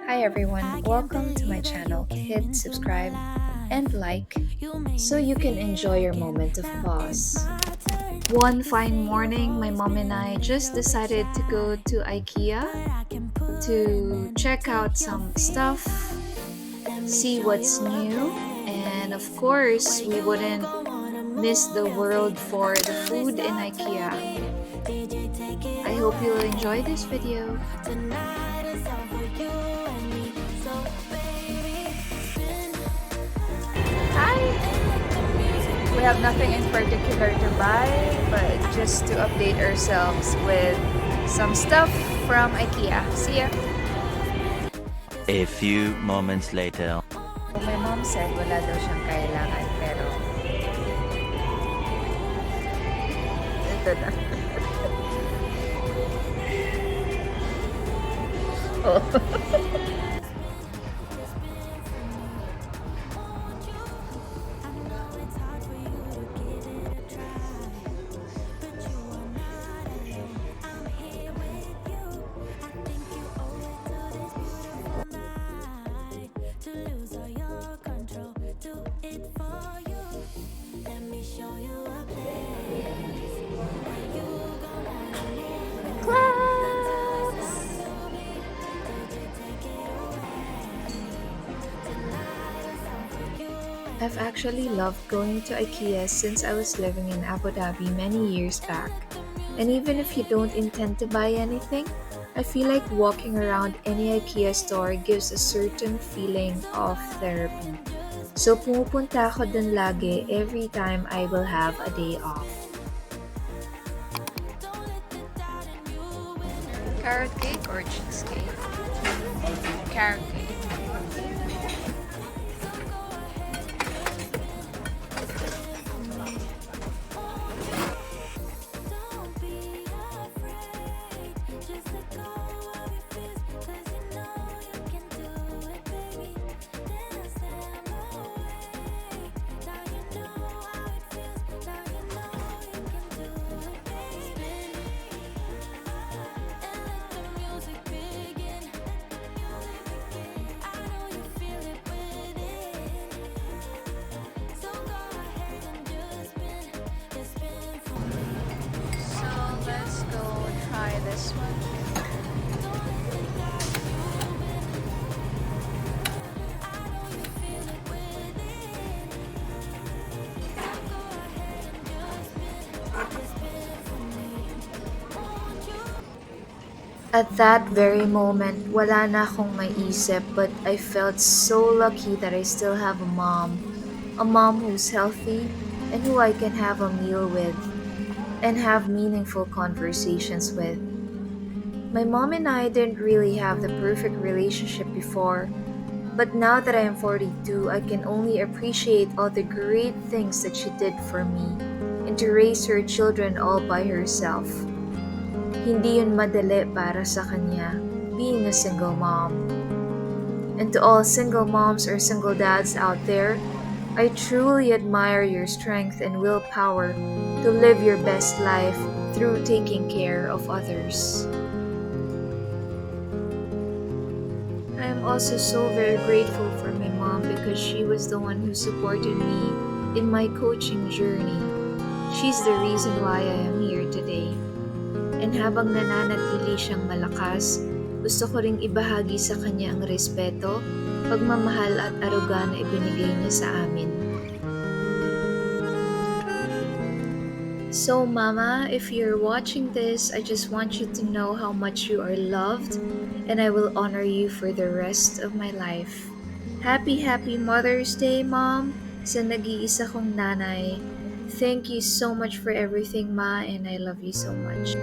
Hi everyone, welcome to my channel. Hit subscribe and like so you can enjoy your moment of pause. One fine morning, my mom and I just decided to go to IKEA to check out some stuff, see what's new, and of course, we wouldn't miss the world for the food in IKEA. I hope you'll enjoy this video. Hi! We have nothing in particular to buy, but just to update ourselves with some stuff from IKEA. See ya! A few moments later. My mom said wala daw siyang kailangan, pero ito na. Oh. I've actually loved going to IKEA since I was living in Abu Dhabi many years back. And even if you don't intend to buy anything, I feel like walking around any IKEA store gives a certain feeling of therapy. So pumupunta ako dun lagi every time I will have a day off. Carrot cake or cheesecake? Carrot cake. This one. At that very moment, wala na akong maisip, but I felt so lucky that I still have a mom who's healthy and who I can have a meal with and have meaningful conversations with. My mom and I didn't really have the perfect relationship before, but now that I am 42, I can only appreciate all the great things that she did for me and to raise her children all by herself. Hindi yun madali para sa kanya, being a single mom. And to all single moms or single dads out there, I truly admire your strength and willpower to live your best life through taking care of others. I am also so very grateful for my mom because she was the one who supported me in my coaching journey. She's the reason why I am here today. And habang nananatili siyang malakas, gusto ko ring ibahagi sa kanya ang respeto, pagmamahal at aruga na ibinigay niya sa amin. So Mama, if you're watching this, I just want you to know how much you are loved and I will honor you for the rest of my life. Happy Mother's Day, Mom, sa nag-iisa kong nanay. Thank you so much for everything, Ma, and I love you so much.